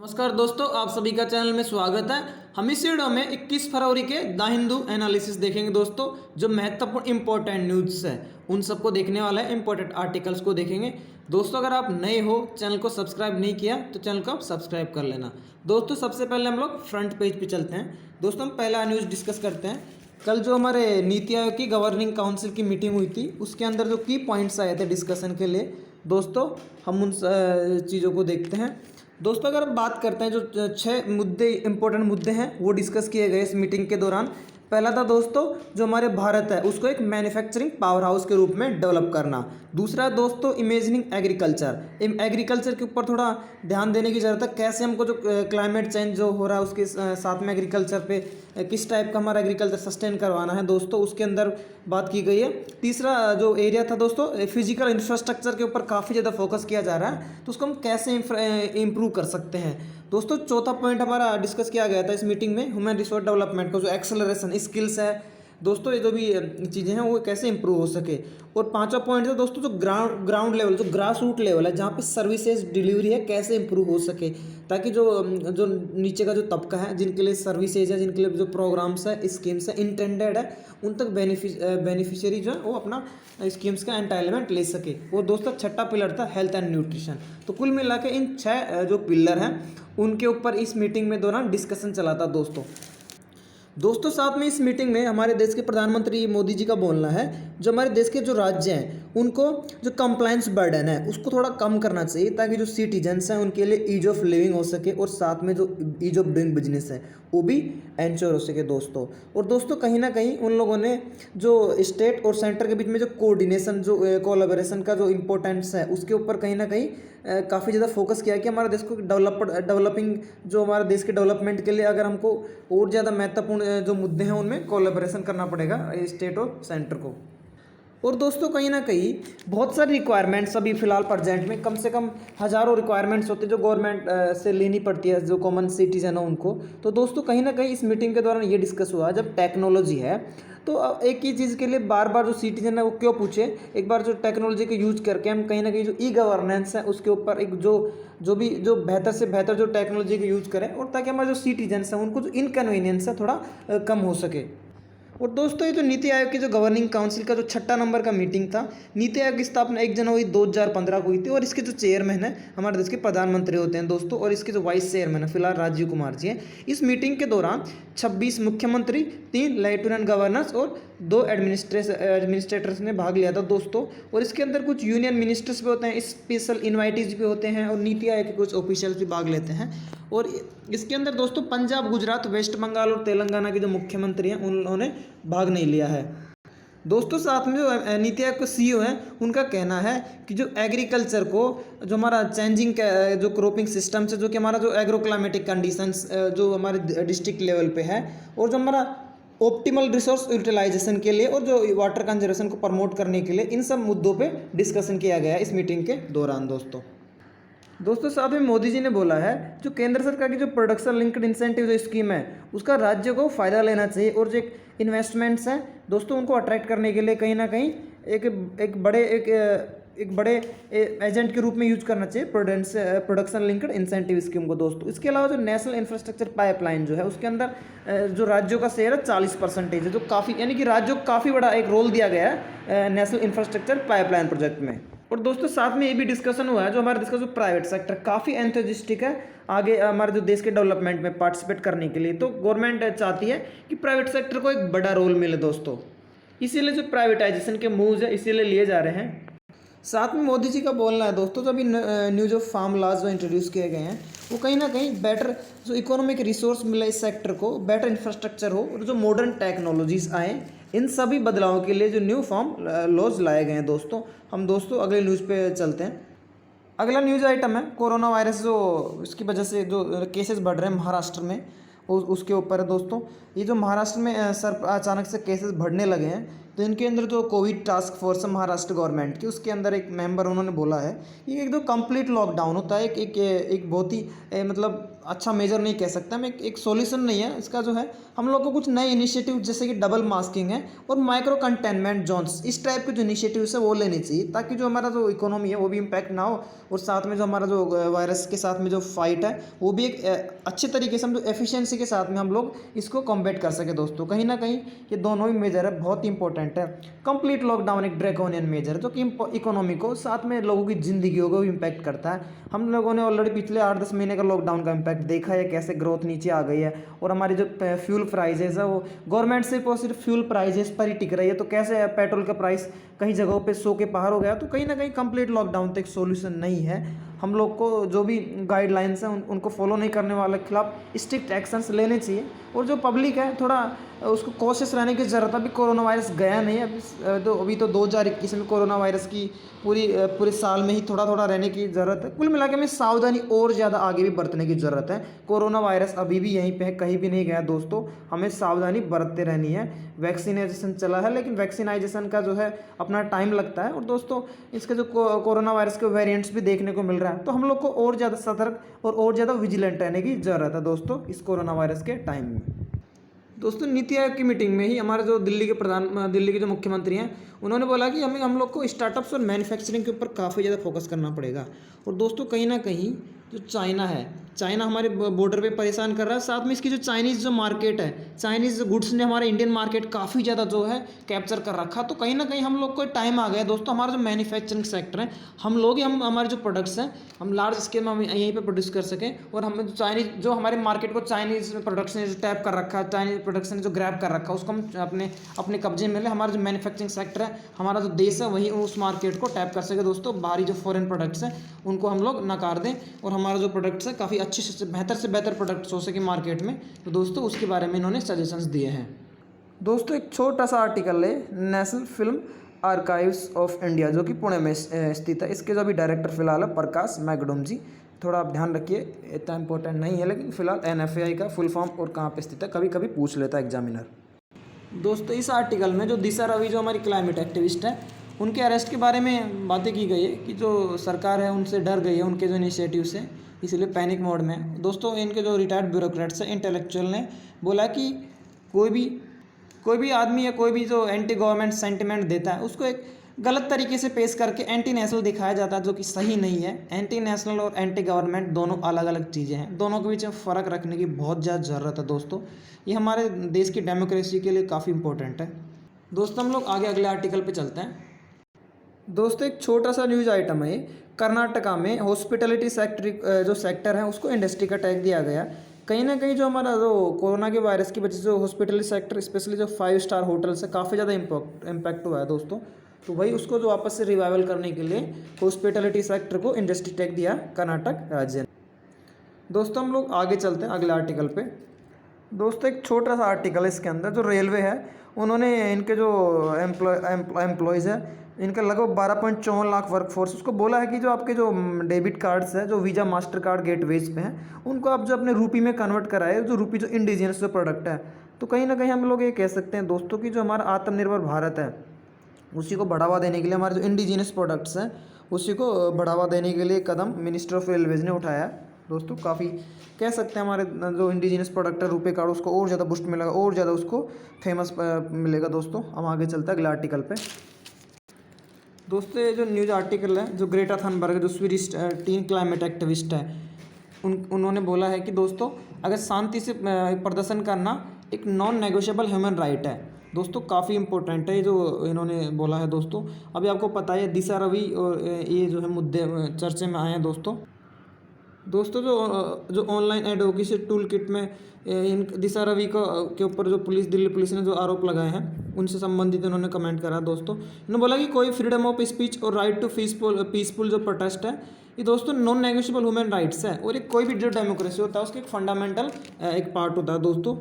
नमस्कार दोस्तों, आप सभी का चैनल में स्वागत है। हम इस वीडियो में 21 फरवरी के द हिंदू एनालिसिस देखेंगे दोस्तों। जो महत्वपूर्ण इंपॉर्टेंट न्यूज़ है उन सबको देखने वाला है, इंपॉर्टेंट आर्टिकल्स को देखेंगे दोस्तों। अगर आप नए हो, चैनल को सब्सक्राइब नहीं किया तो चैनल को आप सब्सक्राइब कर लेना दोस्तों। सबसे पहले हम लोग फ्रंट पेज पे चलते हैं दोस्तों। हम पहला न्यूज़ डिस्कस करते हैं। कल जो हमारे नीति आयोग की गवर्निंग काउंसिल की मीटिंग हुई थी, उसके अंदर जो की पॉइंट्स आए थे डिस्कशन के लिए दोस्तों, हम उन चीज़ों को देखते हैं दोस्तों। अगर बात करते हैं, जो 6 मुद्दे इंपॉर्टेंट मुद्दे हैं वो डिस्कस किए गए इस मीटिंग के दौरान। पहला था दोस्तों, जो हमारे भारत है उसको एक मैन्युफैक्चरिंग पावर हाउस के रूप में डेवलप करना। दूसरा दोस्तों, इमेजिनिंग एग्रीकल्चर। एग्रीकल्चर के ऊपर थोड़ा ध्यान देने की ज़रूरत है। कैसे हमको जो क्लाइमेट चेंज जो हो रहा है उसके साथ में एग्रीकल्चर पे किस टाइप का हमारा एग्रीकल्चर सस्टेन करवाना है दोस्तों, उसके अंदर बात की गई है। तीसरा जो एरिया था दोस्तों, फिजिकल इंफ्रास्ट्रक्चर के ऊपर काफ़ी ज़्यादा फोकस किया जा रहा है, तो उसको हम कैसे इम्प्रूव कर सकते हैं दोस्तों। चौथा पॉइंट हमारा डिस्कस किया गया था इस मीटिंग में, ह्यूमन रिसोर्स डेवलपमेंट को जो एक्सेलरेशन स्किल्स है दोस्तों, ये जो भी चीज़ें हैं वो कैसे इंप्रूव हो सके। और पांचवा पॉइंट है दोस्तों, जो ग्राउंड लेवल, जो ग्रास रूट लेवल है, जहाँ पे सर्विसेज डिलीवरी है, कैसे इंप्रूव हो सके, ताकि जो जो नीचे का जो तबका है, जिनके लिए सर्विसेज है, जिनके लिए जो प्रोग्राम्स है, स्कीम्स है इंटेंडेड है, उन तक बेनिफिशियरी जो है वो अपना स्कीम्स का एंटाइटलमेंट ले सके। और दोस्तों छठा पिलर था हेल्थ एंड न्यूट्रिशन। तो कुल मिला के इन 6 जो पिलर हैं उनके ऊपर इस मीटिंग में दौरान डिस्कशन चला था दोस्तों। साथ में इस मीटिंग में हमारे देश के प्रधानमंत्री मोदी जी का बोलना है, जो हमारे देश के जो राज्य हैं उनको जो कंप्लायंस बर्डन है उसको थोड़ा कम करना चाहिए, ताकि जो सिटीजन्स हैं उनके लिए ईज ऑफ लिविंग हो सके, और साथ में जो ईज ऑफ डूइंग बिजनेस है वो भी एंश्योर हो सके दोस्तों। और दोस्तों कहीं ना कहीं उन लोगों ने जो स्टेट और सेंटर के बीच में जो कोऑर्डिनेशन, जो कोलैबोरेशन का जो इम्पोर्टेंस है, उसके ऊपर कहीं ना कहीं काफ़ी ज़्यादा फोकस किया कि हमारे देश को डेवलपिंग, जो हमारे देश के डेवलपमेंट के लिए अगर हमको और ज़्यादा महत्वपूर्ण जो मुद्दे हैं उनमें कोलैबोरेशन करना पड़ेगा स्टेट और सेंटर को। और दोस्तों कहीं ना कहीं बहुत सारी रिक्वायरमेंट्स अभी फ़िलहाल प्रेजेंट में, कम से कम हज़ारों रिक्वायरमेंट्स होते हैं जो गवर्नमेंट से लेनी पड़ती है जो कॉमन सिटीजन है उनको। तो दोस्तों कहीं ना कहीं इस मीटिंग के दौरान ये डिस्कस हुआ, जब टेक्नोलॉजी है तो एक ही चीज़ के लिए बार बार जो सिटीजन है वो क्यों पूछे, एक बार जो टेक्नोलॉजी का यूज करके हम कहीं ना कहीं जो ई गवर्नेंस है उसके ऊपर एक जो बेहतर से बेहतर जो टेक्नोलॉजी का यूज करें, और ताकि हमारे जो सिटीजन्स हैं उनको जो इनकन्वीनियंस है थोड़ा कम हो सके। और दोस्तों ये जो नीति आयोग की जो गवर्निंग काउंसिल का जो 6 नंबर का मीटिंग था, नीति आयोग की स्थापना 1 जनवरी 2015 को हुई थी, और इसके जो चेयरमैन है हमारे देश के प्रधानमंत्री होते हैं दोस्तों, और इसके जो वाइस चेयरमैन है फिलहाल राजीव कुमार जी हैं। इस मीटिंग के दौरान 26 मुख्यमंत्री, 3 लेफ्टिनेंट गवर्नर्स और 2 एडमिनिस्ट्रेटर्स ने भाग लिया था दोस्तों। और इसके अंदर कुछ यूनियन मिनिस्टर्स भी होते हैं, स्पेशल इन्वाइटीज भी होते हैं, और नीति आयोग के कुछ ऑफिशियल्स भी भाग लेते हैं। और इसके अंदर दोस्तों पंजाब, गुजरात, वेस्ट बंगाल और तेलंगाना के जो मुख्यमंत्री हैं उन्होंने भाग नहीं लिया है दोस्तों। साथ में जो नीति आयोग के सीईओ हैं उनका कहना है कि जो एग्रीकल्चर को, जो हमारा चेंजिंग जो क्रॉपिंग सिस्टम्स है, जो कि हमारा जो एग्रो क्लाइमेटिक कंडीशंस जो हमारे डिस्ट्रिक्ट लेवल पे है, और जो हमारा ऑप्टिमल रिसोर्स यूटिलाइजेशन के लिए और जो वाटर कंजर्वेशन को प्रमोट करने के लिए, इन सब मुद्दों पे डिस्कशन किया गया है इस मीटिंग के दौरान दोस्तों। साथ में मोदी जी ने बोला है, जो केंद्र सरकार की जो प्रोडक्शन लिंक्ड इंसेंटिव जो स्कीम है उसका राज्य को फ़ायदा लेना चाहिए, और जो इन्वेस्टमेंट्स हैं दोस्तों उनको अट्रैक्ट करने के लिए कहीं ना कहीं एक बड़े एजेंट के रूप में यूज करना चाहिए प्रोडक्शन लिंक्ड इंसेंटिव स्कीम को दोस्तों। इसके अलावा जो नेशनल इंफ्रास्ट्रक्चर पाइपलाइन जो है उसके अंदर जो राज्यों का शेयर है 40% है, जो काफ़ी, यानी कि राज्यों को काफ़ी बड़ा एक रोल दिया गया है नेशनल इंफ्रास्ट्रक्चर पाइपलाइन प्रोजेक्ट में। और दोस्तों साथ में ये भी डिस्कशन हुआ है, जो हमारे देश का जो प्राइवेट सेक्टर काफ़ी एंथुसियास्टिक है आगे हमारे जो देश के डेवलपमेंट में पार्टिसिपेट करने के लिए, तो गवर्नमेंट चाहती है कि प्राइवेट सेक्टर को एक बड़ा रोल मिले दोस्तों, इसीलिए जो प्राइवेटाइजेशन के मूव्स है इसीलिए लिए जा रहे हैं। साथ में मोदी जी का बोलना है दोस्तों, जो अभी न्यू जो फार्म लॉज जो इंट्रोड्यूस किए गए हैं वो कहीं ना कहीं बेटर जो इकोनॉमिक रिसोर्स मिले इस सेक्टर को, बेटर इंफ्रास्ट्रक्चर हो, और जो मॉडर्न टेक्नोलॉजीज आए, इन सभी बदलावों के लिए जो न्यू फार्म लॉज लाए गए हैं दोस्तों। हम दोस्तों अगले न्यूज़ पे चलते हैं। अगला न्यूज़ आइटम है कोरोना वायरस, जो इसकी वजह से जो केसेस बढ़ रहे हैं महाराष्ट्र में, उसके ऊपर है दोस्तों। ये जो महाराष्ट्र में अचानक से केसेस बढ़ने लगे हैं, तो इनके अंदर जो कोविड टास्क फोर्स है महाराष्ट्र गवर्नमेंट की, उसके अंदर एक मेंबर उन्होंने बोला है कि एक जो कंप्लीट लॉकडाउन होता है एक बहुत ही मतलब अच्छा मेजर नहीं कह सकता मैं, एक सॉल्यूशन नहीं है इसका। जो है हम लोग को कुछ नए इनिशिएटिव जैसे कि डबल मास्किंग है और माइक्रो कंटेनमेंट जोन्स, इस टाइप के जो इनिशिएटिव्स है वो लेने चाहिए, ताकि जो हमारा जो इकोनॉमी है वो भी इम्पैक्ट ना हो, और साथ में जो हमारा जो वायरस के साथ में जो फाइट है वो भी एक अच्छे तरीके से हम जो एफिशिएंसी के साथ में हम लोग इसको कॉम्बैट कर सके। दोस्तों कहीं ना कहीं ये दोनों ही मेजर है बहुत ही इंपॉर्टेंट है। कंप्लीट लॉकडाउन एक ड्रैकोनियन मेजर है जो कि इकोनॉमी को साथ में लोगों की जिंदगियों को भी इम्पैक्ट करता है। हम लोगों ने ऑलरेडी पिछले 8-10 महीने का लॉकडाउन का इम्पैक्ट देखा है, कैसे ग्रोथ नीचे आ गई है, और हमारी जो फ्यूल प्राइजेस है वो गवर्नमेंट सिर्फ फ्यूल प्राइजेस पर ही टिक रही है। तो कैसे पेट्रोल का प्राइस कई जगहों पे 100 के पार हो गया। तो कहीं ना कहीं कंप्लीट लॉकडाउन तो एक सोल्यूशन नहीं है। हम लोग को जो भी गाइडलाइंस हैं उनको फॉलो नहीं करने वाले के खिलाफ स्ट्रिक्ट एक्शंस लेने चाहिए, और जो पब्लिक है थोड़ा उसको कॉशियस रहने की ज़रूरत है। अभी कोरोना वायरस गया नहीं है, अभी तो 2021 में कोरोना वायरस की पूरे साल में ही थोड़ा थोड़ा रहने की ज़रूरत है। कुल मिला के में सावधानी और ज़्यादा आगे भी बरतने की ज़रूरत है। कोरोना वायरस अभी भी यहीं पे है, कहीं भी नहीं गया दोस्तों, हमें सावधानी बरतते रहनी है। वैक्सीनेशन चला है लेकिन वैक्सीनाइजेशन का जो है अपना टाइम लगता है, और दोस्तों इसके जो कोरोना वायरस के वेरिएंट्स भी देखने को मिल रहा है। तो हम लोग को और ज़्यादा सतर्क और ज़्यादा विजिलेंट रहने की ज़रूरत है दोस्तों इस कोरोना वायरस के टाइम में। दोस्तों नीति आयोग की मीटिंग में ही हमारे जो दिल्ली के जो मुख्यमंत्री हैं उन्होंने बोला कि हम लोग को स्टार्टअप्स और मैन्युफैक्चरिंग के ऊपर काफ़ी ज़्यादा फोकस करना पड़ेगा। और दोस्तों कहीं ना कहीं जो चाइना हमारे बॉर्डर पे परेशान कर रहा है, साथ में इसकी जो चाइनीज़ जो मार्केट है, चाइनीज़ गुड्स ने हमारे इंडियन मार्केट काफ़ी ज़्यादा जो है कैप्चर कर रखा। तो कहीं ना कहीं हम लोग को टाइम आ गया दोस्तों, हमारा जो मैन्युफैक्चरिंग सेक्टर है हम हमारे जो प्रोडक्ट्स हैं हम लार्ज स्केल में हम यहीं पे प्रोड्यूस कर सकें, और हमें जो हमारे मार्केट को चाइनीज़ प्रोडक्ट्स ने जो टैप कर रखा है, चाइनीज़ प्रोडक्ट्स ने जो ग्रैब कर रखा है, उसको हम अपने कब्जे में ले। हमारा जो मैन्युफैक्चरिंग सेक्टर है, हमारा जो देश है, वही उस मार्केट को टैप कर सके दोस्तों। बाहरी जो फॉरेन प्रोडक्ट्स हैं उनको हम लोग नकार दें, और हमारा जो प्रोडक्ट्स है काफ़ी अच्छे से बेहतर प्रोडक्ट्स हो सके मार्केट में। तो दोस्तों उसके बारे में इन्होंने सजेशंस दिए हैं। दोस्तों एक छोटा सा आर्टिकल है national film archives of India जो कि पुणे में स्थित है। इसके जो अभी डायरेक्टर फिलहाल है प्रकाश मैकडोम जी, थोड़ा आप ध्यान रखिए, इतना इंपॉर्टेंट नहीं है, लेकिन फिलहाल NFAI का फुल फॉर्म और कहाँ पे स्थित है कभी कभी पूछ लेता है एग्जामिनर। दोस्तों इस आर्टिकल में जो दिशा रवि जो हमारी क्लाइमेट एक्टिविस्ट है उनके अरेस्ट के बारे में बातें की गई है कि जो सरकार है उनसे डर गई है उनके जो इनिशिएटिव से, इसलिए पैनिक मोड में है। दोस्तों इनके जो रिटायर्ड ब्यूरोक्रेट्स हैं इंटेलेक्चुअल ने बोला कि कोई भी आदमी या कोई भी जो एंटी गवर्नमेंट सेंटिमेंट देता है उसको एक गलत तरीके से पेश करके एंटी नेशनल दिखाया जाता है, जो कि सही नहीं है। एंटी नेशनल और एंटी गवर्नमेंट दोनों अलग अलग चीज़ें हैं, दोनों के बीच में फ़र्क रखने की बहुत ज़्यादा ज़रूरत है दोस्तों। ये हमारे देश की डेमोक्रेसी के लिए काफ़ी इंपॉर्टेंट है। दोस्तों हम लोग आगे अगले आर्टिकल पे चलते हैं। दोस्तों एक छोटा सा न्यूज़ आइटम है, कर्नाटका में हॉस्पिटलिटी सेक्टर है उसको इंडस्ट्री का टैग दिया गया। कहीं ना कहीं जो हमारा जो कोरोना के वायरस की वजह से जो हॉस्पिटलिटी सेक्टर स्पेशली जो 5 स्टार होटल्स है काफ़ी ज़्यादा इम्पैक्ट हुआ है दोस्तों। तो वही उसको जो वापस से रिवाइवल करने के लिए हॉस्पिटलिटी सेक्टर को इंडस्ट्री टैग दिया कर्नाटक राज्य ने। दोस्तों हम लोग आगे चलते हैं अगले आर्टिकल पे। दोस्तों एक छोटा सा आर्टिकल है, इसके अंदर जो रेलवे है उन्होंने इनके जो एम्प्लॉयज़ है इनका लगभग 12.54 लाख वर्कफोर्स उसको बोला है कि जो आपके जो डेबिट कार्ड्स है जो वीज़ा मास्टर कार्ड गेटवेज पे हैं उनको आप जो अपने रूपी में कन्वर्ट कराए, जो रूपी जो इंडिजिनस जो प्रोडक्ट है। तो कहीं ना कहीं हम लोग ये कह सकते हैं दोस्तों कि जो हमारा आत्मनिर्भर भारत है उसी को बढ़ावा देने के लिए हमारे जो इंडिजिनस प्रोडक्ट्स हैं उसी को बढ़ावा देने के लिए कदम मिनिस्टर ऑफ रेलवेज ने उठाया है दोस्तों। काफ़ी कह सकते हैं हमारे जो इंडिजिनस प्रोडक्ट है रुपए कार्ड उसको और ज़्यादा बूस्ट मिलेगा और ज़्यादा उसको फेमस मिलेगा दोस्तों। हम आगे चलते हैं अगले आर्टिकल पे। दोस्तों ये जो न्यूज़ आर्टिकल है जो ग्रेटा थनबर्ग जो स्वीडिश टीन क्लाइमेट एक्टिविस्ट है उन्होंने बोला है कि दोस्तों अगर शांति से प्रदर्शन करना एक नॉन नेगोशिएबल ह्यूमन राइट है। दोस्तों काफ़ी इंपॉर्टेंट है जो इन्होंने बोला है दोस्तों। अभी आपको पता है दिशा रवि और ये जो है मुद्दे चर्चे में आए हैं दोस्तों। जो ऑनलाइन एडवोकेसी टूल किट में इन दिशा रवि के ऊपर जो दिल्ली पुलिस ने जो आरोप लगाए हैं उनसे संबंधित उन्होंने कमेंट करा दोस्तों। उन्होंने बोला कि कोई फ्रीडम ऑफ स्पीच और राइट टू पीसफुल जो प्रोटेस्ट है ये दोस्तों नॉन नेगोशिएबल ह्यूमन राइट्स है, और एक कोई भी जो डेमोक्रेसी होता है उसका एक फंडामेंटल एक पार्ट होता है दोस्तों।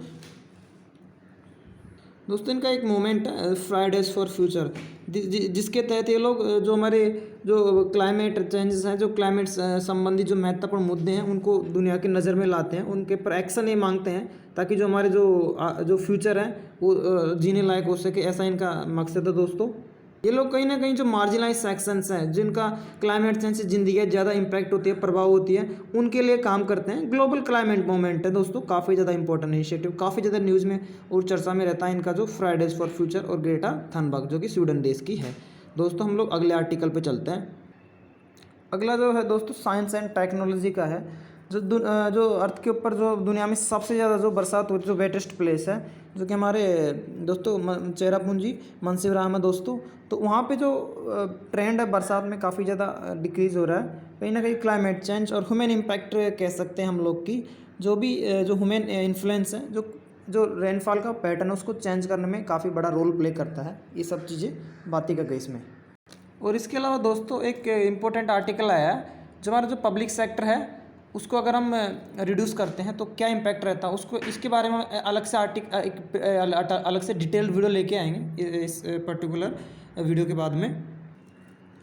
दोस्तों इनका एक मूवमेंट है फ्राइडेज फॉर फ्यूचर, जिसके तहत ये लोग जो हमारे जो क्लाइमेट चेंजेस हैं, जो क्लाइमेट संबंधी जो महत्वपूर्ण मुद्दे हैं उनको दुनिया की नज़र में लाते हैं, उनके पर एक्शन ये मांगते हैं ताकि जो हमारे जो फ्यूचर है वो जीने लायक हो सके। ऐसा इनका मकसद है दोस्तों। ये लोग कहीं ना कहीं जो मार्जिनलाइज सेक्शंस हैं, जिनका क्लाइमेट चेंज से ज़िंदगी ज़्यादा इम्पैक्ट होती है, प्रभाव होती है, उनके लिए काम करते हैं। ग्लोबल क्लाइमेट मूवमेंट है दोस्तों, काफ़ी ज़्यादा इंपॉर्टेंट इनिशिएटिव, काफ़ी ज़्यादा न्यूज़ में और चर्चा में रहता है इनका जो फ्राइडेज फॉर फ्यूचर और ग्रेटा थनबर्ग जो कि स्वीडन देश की है। दोस्तों हम लोग अगले आर्टिकल पर चलते हैं। अगला जो है दोस्तों साइंस एंड टेक्नोलॉजी का है। जो अर्थ के ऊपर जो दुनिया में सबसे ज़्यादा जो बरसात होती है, जो वेटेस्ट प्लेस है, जो कि हमारे दोस्तों चेरापूंजी मनसीवराम है दोस्तों। तो वहाँ पे जो ट्रेंड है बरसात में काफ़ी ज़्यादा डिक्रीज़ हो रहा है। कहीं ना कहीं क्लाइमेट चेंज और ह्यूमन इम्पैक्ट कह सकते हैं हम लोग की, जो भी जो ह्यूमन इन्फ्लुएंस है, जो रेनफॉल का पैटर्न है उसको चेंज करने में काफ़ी बड़ा रोल प्ले करता है। ये सब चीज़ें बातें कर गई इसमें। और इसके अलावा दोस्तों एक इम्पोर्टेंट आर्टिकल आया है, जो हमारा जो पब्लिक सेक्टर है उसको अगर हम रिड्यूस करते हैं तो क्या इम्पैक्ट रहता है, उसको इसके बारे में अलग से अलग से डिटेल्ड वीडियो लेके आएंगे इस पर्टिकुलर वीडियो के बाद में।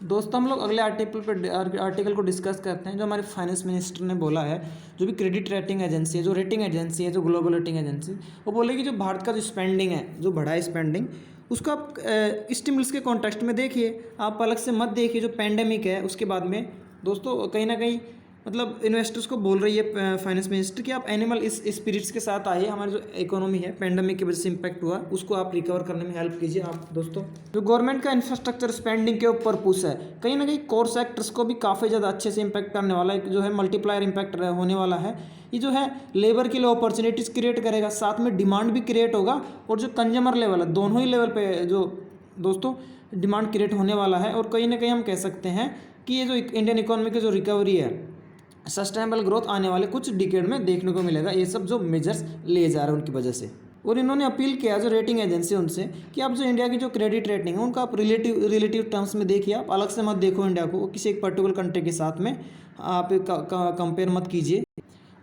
दोस्तों हम लोग अगले आर्टिकल को डिस्कस करते हैं। जो हमारे फाइनेंस मिनिस्टर ने बोला है, जो भी क्रेडिट रेटिंग एजेंसी है, जो रेटिंग एजेंसी है, जो ग्लोबल रेटिंग एजेंसी, वो बोलेगी जो भारत का जो स्पेंडिंग है, जो बढ़ा है स्पेंडिंग, उसको आप स्टिमुलस के कॉन्टेक्स्ट में देखिए, आप अलग से मत देखिए। जो पेंडेमिक है उसके बाद में दोस्तों कहीं ना कहीं मतलब इन्वेस्टर्स को बोल रही है फाइनेंस मिनिस्टर कि आप एनिमल इस स्पिरिट्स के साथ आइए, हमारी जो इकोनॉमी है पेंडेमिक की वजह से इम्पैक्ट हुआ उसको आप रिकवर करने में हेल्प कीजिए। आप दोस्तों जो गवर्नमेंट का इंफ्रास्ट्रक्चर स्पेंडिंग के ऊपर पुश है, कहीं ना कहीं कोर सेक्टर्स को भी काफ़ी ज़्यादा अच्छे से इम्पैक्ट करने वाला है, जो है मल्टीप्लायर इम्पैक्ट होने वाला है। ये जो है लेबर के लिए अपॉर्चुनिटीज़ क्रिएट करेगा, साथ में डिमांड भी क्रिएट होगा, और जो कंज्यूमर लेवल है दोनों ही लेवल पे जो दोस्तों डिमांड क्रिएट होने वाला है। और कहीं ना कहीं हम कह सकते हैं कि ये जो इंडियन इकोनॉमी की जो रिकवरी है, सस्टेनेबल ग्रोथ आने वाले कुछ डिकेड में देखने को मिलेगा, ये सब जो मेजर्स लिए जा रहे हैं उनकी वजह से। और इन्होंने अपील किया जो रेटिंग एजेंसी उनसे कि आप जो इंडिया की जो क्रेडिट रेटिंग है उनका आप रिलेटिव टर्म्स में देखिए, आप अलग से मत देखो इंडिया को किसी एक पर्टिकुलर कंट्री के साथ में आप कंपेयर मत कीजिए।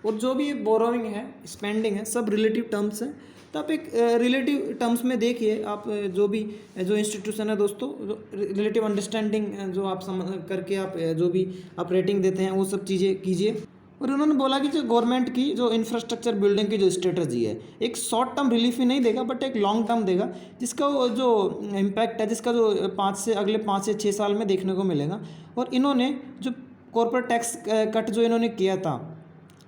और जो भी बोरोइंग है, स्पेंडिंग है, सब रिलेटिव टर्म्स हैं, तो आप एक रिलेटिव टर्म्स में देखिए। आप जो इंस्टीट्यूशन है दोस्तों, जो रिलेटिव अंडरस्टैंडिंग जो आप करके आप जो भी आप रेटिंग देते हैं वो सब चीज़ें कीजिए। और उन्होंने बोला कि जो गवर्नमेंट की जो इंफ्रास्ट्रक्चर बिल्डिंग की जो स्ट्रेटजी है, एक शॉर्ट टर्म रिलीफ ही नहीं देगा बट एक लॉन्ग टर्म देगा, जिसका जो इम्पैक्ट है, जिसका जो अगले 5 से 6 साल में देखने को मिलेगा। और इन्होंने जो कॉर्पोरेट टैक्स कट जो इन्होंने किया था,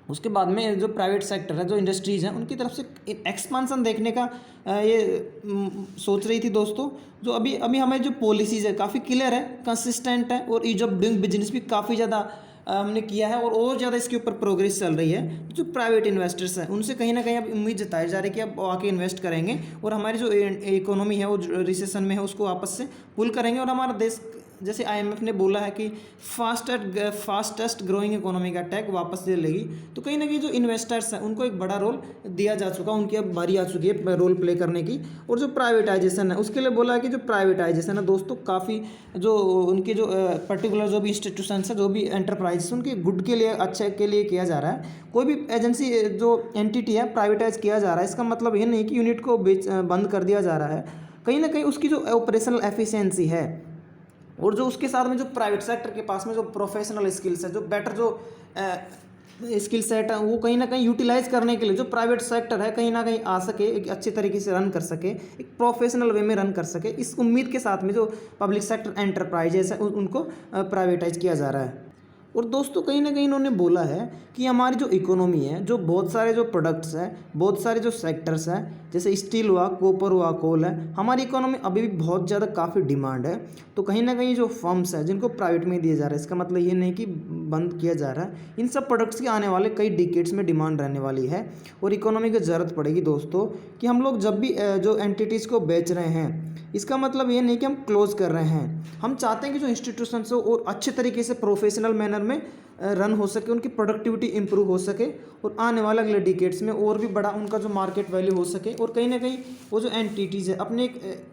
उसके बाद में जो प्राइवेट सेक्टर है, जो इंडस्ट्रीज़ हैं, उनकी तरफ से एक्सपांसन देखने का ये सोच रही थी दोस्तों। जो अभी हमें जो पॉलिसीज़ है काफ़ी क्लियर है, कंसिस्टेंट है, और ईज ऑफ डूइंग बिजनेस भी काफ़ी ज़्यादा हमने किया है, और ज़्यादा इसके ऊपर प्रोग्रेस चल रही है। जो प्राइवेट इन्वेस्टर्स हैं उनसे कहीं ना कहीं अब उम्मीद जताई जा रही है कि अब आके इन्वेस्ट करेंगे और हमारी जो इकोनॉमी है वो रिसेशन में है उसको वापस से पुल करेंगे, और हमारा देश जैसे IMF ने बोला है कि फास्टेस्ट ग्रोइंग इकोनॉमी का टैग वापस ले लेगी। तो कहीं ना कहीं जो इन्वेस्टर्स हैं उनको एक बड़ा रोल दिया जा चुका, उनकी अब बारी आ चुकी है रोल प्ले करने की। और जो प्राइवेटाइजेशन है उसके लिए बोला है कि जो प्राइवेटाइजेशन है दोस्तों, काफ़ी जो उनकी जो पर्टिकुलर जो भी इंस्टीट्यूशन है, जो भी एंटरप्राइज, उनके गुड के लिए, अच्छे के लिए किया जा रहा है। कोई भी एजेंसी जो एंटिटी है प्राइवेटाइज किया जा रहा है, इसका मतलब ये नहीं कि यूनिट को बंद कर दिया जा रहा है। कहीं ना कहीं उसकी जो ऑपरेशनल एफिशिएंसी है, और जो उसके साथ में जो प्राइवेट सेक्टर के पास में जो प्रोफेशनल स्किल्स है, जो बेटर जो स्किल सेट है, वो कहीं ना कहीं यूटिलाइज करने के लिए जो प्राइवेट सेक्टर है कहीं ना कहीं आ सके, एक अच्छे तरीके से रन कर सके, एक प्रोफेशनल वे में रन कर सके, इस उम्मीद के साथ में जो पब्लिक सेक्टर एंटरप्राइजेस है उनको प्राइवेटाइज किया जा रहा है। और दोस्तों कहीं ना कहीं इन्होंने बोला है कि हमारी जो इकोनॉमी है, जो बहुत सारे जो प्रोडक्ट्स हैं, बहुत सारे जो सेक्टर्स हैं, जैसे स्टील हुआ, कॉपर हुआ, कोल है, हमारी इकोनॉमी अभी भी बहुत ज़्यादा काफ़ी डिमांड है। तो कहीं ना कहीं जो फर्म्स हैं जिनको प्राइवेट में दिया जा रहा है, इसका मतलब ये नहीं कि बंद किया जा रहा है, इन सब प्रोडक्ट्स की आने वाले कई डिकेड्स में डिमांड रहने वाली है। और इकोनॉमी की ज़रूरत पड़ेगी दोस्तों कि हम लोग जब भी जो एंटिटीज़ को बेच रहे हैं, इसका मतलब ये नहीं कि हम क्लोज़ कर रहे हैं। हम चाहते हैं कि जो इंस्टीट्यूशंस हो और अच्छे तरीके से प्रोफेशनल मैनर में रन हो सके, उनकी प्रोडक्टिविटी इंप्रूव हो सके, और आने वाले अगले डिकेड्स में और भी बड़ा उनका जो मार्केट वैल्यू हो सके। और कहीं ना कहीं वो जो एंटिटीज़ है अपने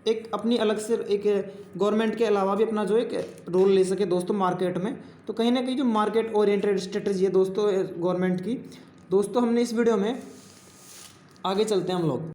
एक अपनी अलग से एक गवर्नमेंट के अलावा भी अपना जो एक रोल ले सके दोस्तों मार्केट में। तो कहीं ना कहीं जो मार्केट ओरिएंटेड स्ट्रेटजी है दोस्तों गवर्नमेंट की, दोस्तों हमने इस वीडियो में आगे चलते हैं हम लोग।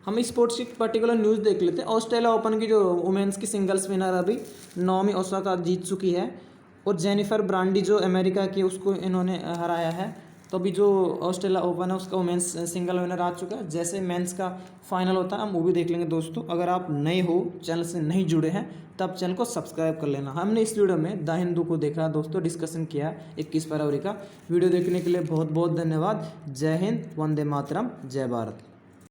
हम स्पोर्ट्स की पर्टिकुलर न्यूज़ देख लेते हैं। ऑस्ट्रेलिया ओपन की जो वुमेंस की सिंगल्स विनर अभी नाओमी ओसाका जीत चुकी है, और जेनिफर ब्रांडी जो अमेरिका की, उसको इन्होंने हराया है। तो अभी जो ऑस्ट्रेलिया ओपन है उसका वुमेंस सिंगल विनर आ चुका है। जैसे मेंस का फाइनल होता है हम वो भी देख लेंगे दोस्तों। अगर आप नए हो, चैनल से नहीं जुड़े हैं, तब चैनल को सब्सक्राइब कर लेना। हमने इस वीडियो में द हिंदू को देखा दोस्तों, डिस्कशन किया 21 फरवरी का। वीडियो देखने के लिए बहुत बहुत धन्यवाद। जय हिंद, वंदे मातरम, जय भारत।